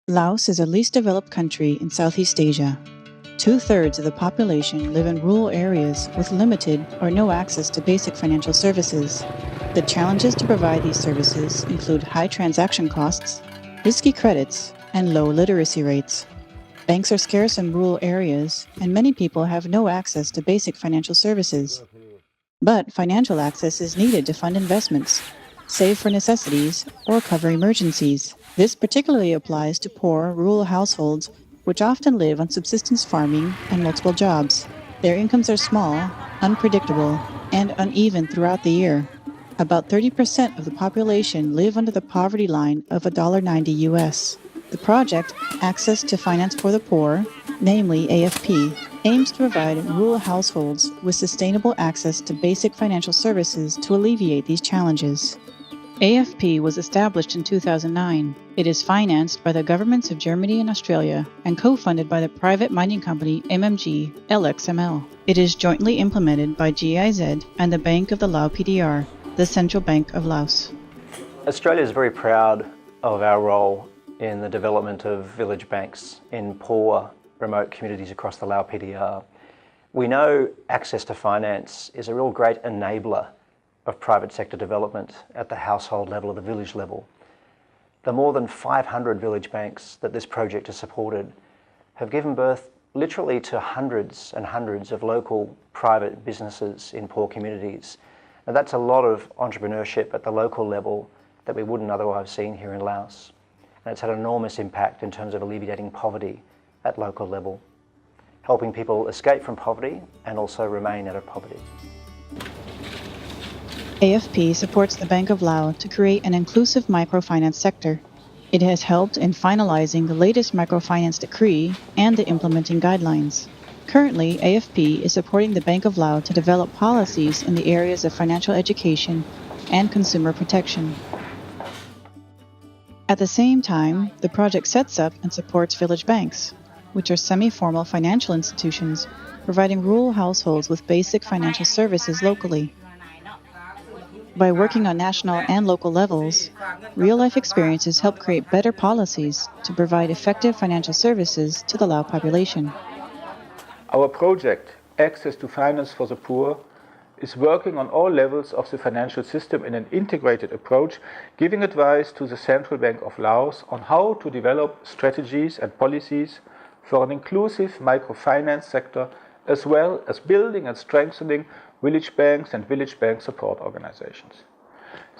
Laos is the least developed country in Southeast Asia. 2/3 of the population live in rural areas with limited or no access to basic financial services. The challenges to provide these services include high transaction costs, risky credits, and low literacy rates. Banks are scarce in rural areas, and many people have no access to basic financial services. But financial access is needed to fund investments, save for necessities, or cover emergencies. This particularly applies to poor rural households, which often live on subsistence farming and multiple jobs. Their incomes are small, unpredictable, and uneven throughout the year. About 30% of the population live under the poverty line of $1.90 US. The project, Access to Finance for the Poor, namely AFP, aims to provide rural households with sustainable access to basic financial services to alleviate these challenges. AFP was established in 2009. It is financed by the governments of Germany and Australia and co-funded by the private mining company MMG LXML. It is jointly implemented by GIZ and the Bank of the Lao PDR, the Central Bank of Laos. Australia is very proud of our role in the development of village banks in poor, remote communities across the Lao PDR. We know access to finance is a real great enabler of private sector development at the household level or the village level. The more than 500 village banks that this project has supported have given birth literally to hundreds and hundreds of local private businesses in poor communities. Now that's a lot of entrepreneurship at the local level that we wouldn't otherwise have seen here in Laos. And it's had an enormous impact in terms of alleviating poverty at local level, helping people escape from poverty and also remain out of poverty. AFP supports the Bank of Laos to create an inclusive microfinance sector. It has helped in finalizing the latest microfinance decree and the implementing guidelines. Currently, AFP is supporting the Bank of Laos to develop policies in the areas of financial education and consumer protection. At the same time, the project sets up and supports village banks, which are semi-formal financial institutions providing rural households with basic financial services locally. By working on national and local levels, real-life experiences help create better policies to provide effective financial services to the Lao population. Our project, Access to Finance for the Poor, is working on all levels of the financial system in an integrated approach, giving advice to the Central Bank of Laos on how to develop strategies and policies for an inclusive microfinance sector, as well as building and strengthening village banks and village bank support organizations.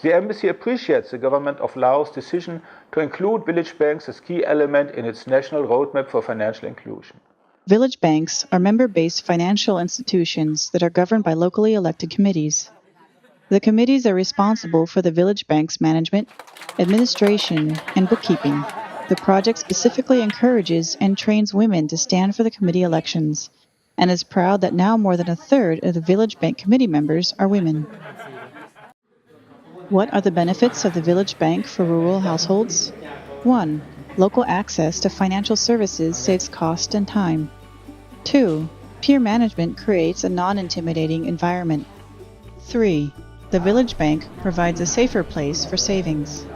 The Embassy appreciates the Government of Laos' decision to include village banks as key element in its national roadmap for financial inclusion. Village banks are member-based financial institutions that are governed by locally elected committees. The committees are responsible for the village bank's management, administration, and bookkeeping. The project specifically encourages and trains women to stand for the committee elections, and is proud that now more than 1/3 of the village bank committee members are women. What are the benefits of the village bank for rural households? 1. Local access to financial services saves cost and time. 2. Peer management creates a non-intimidating environment. 3. The village bank provides a safer place for savings.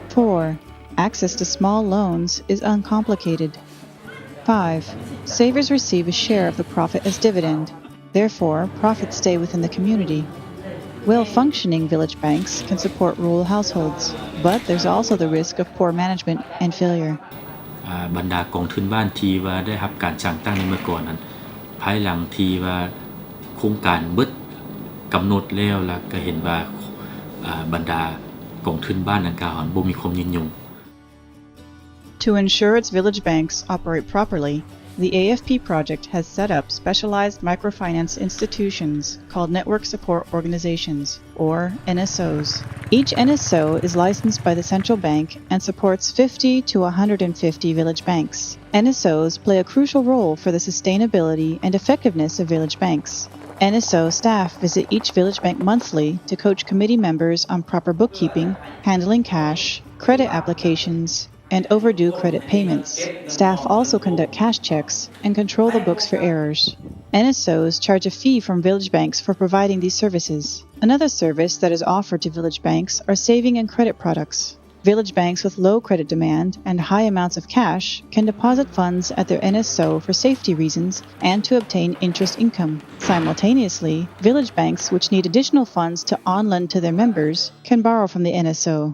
4. Access to small loans is uncomplicated. 5. Savers receive a share of the profit as dividend. Therefore, profits stay within the community. Well-functioning village banks can support rural households, but there's also the risk of poor management and failure. บรรดากองทุนบ้านที่ว่าได้รับการจ้างตั้งในเมื่อก่อนนั้นภายหลังที่ว่าโครงการเบิดกำหนดแล้วล่ะก็เห็นว่าบรรดากองทุนบ้านดังกล่าวบ่มีความยืนยง To ensure its village banks operate properly, the AFP project has set up specialized microfinance institutions called Network Support Organizations, or NSOs. Each NSO is licensed by the central bank and supports 50 to 150 village banks. NSOs play a crucial role for the sustainability and effectiveness of village banks. NSO staff visit each village bank monthly to coach committee members on proper bookkeeping, handling cash, credit applications, and overdue credit payments. Staff also conduct cash checks and control the books for errors. NSOs charge a fee from village banks for providing these services. Another service that is offered to village banks are saving and credit products. Village banks with low credit demand and high amounts of cash can deposit funds at their NSO for safety reasons and to obtain interest income. Simultaneously, village banks which need additional funds to on-lend to their members can borrow from the NSO.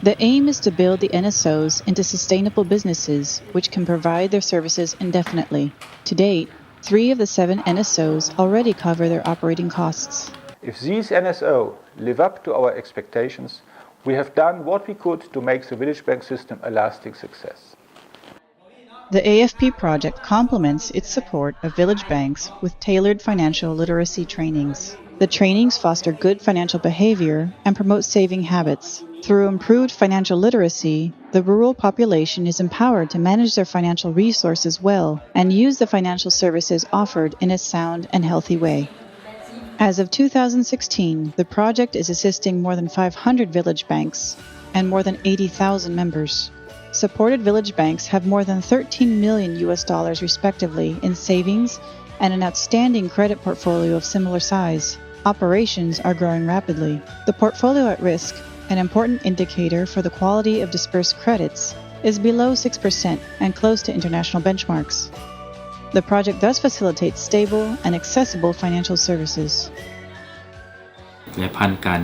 The aim is to build the NSOs into sustainable businesses which can provide their services indefinitely. To date, 3 of the 7 NSOs already cover their operating costs. If these NSO live up to our expectations, we have done what we could to make the village bank system a lasting success. The AFP project complements its support of village banks with tailored financial literacy trainings. The trainings foster good financial behavior and promote saving habits. Through improved financial literacy, the rural population is empowered to manage their financial resources well and use the financial services offered in a sound and healthy way. As of 2016, the project is assisting more than 500 village banks and more than 80,000 members. Supported village banks have more than $13 million respectively in savings and an outstanding credit portfolio of similar size. Operations are growing rapidly. The portfolio at risk, an important indicator for the quality of dispersed credits, is below 6% and close to international benchmarks. The project thus facilitates stable and accessible financial services. และผ่านการ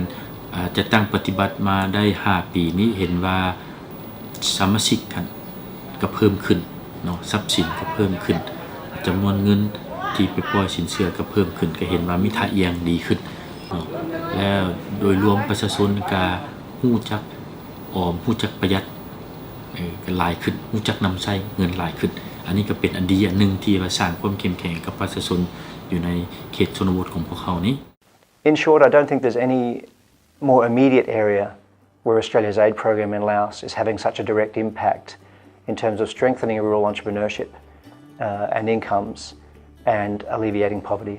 จัดตั้งปฏิบัติมาได้5ปีนี้เห็นว่าสมาชิกก็เพิ่มขึ้นเนาะทรัพย์สินก็เพิ่มขึ้นจำนวนเงินที่ไปปล่อยสินเชื่อก็เพิ่มขึ้นก็เห็นว่ามีท่าเอียงดีขึ้นเนาะแล้วโดยรวมประชาชนก็ฮู้จักออมฮู้จักประหยัดก็หลายขึ้นฮู้จักนำใช้เงินหลายขึ้นอันนี้ก็เป็นอันดีอันนึงที่ว่าสร้างความเข้มแข็งกับประชาชนอยู่ในเขตชนบทของพวกเขานี้ In short, I don't think there's any more immediate area where Australia's aid program in Laos is having such a direct impact in terms of strengthening rural entrepreneurship and incomes and alleviating poverty.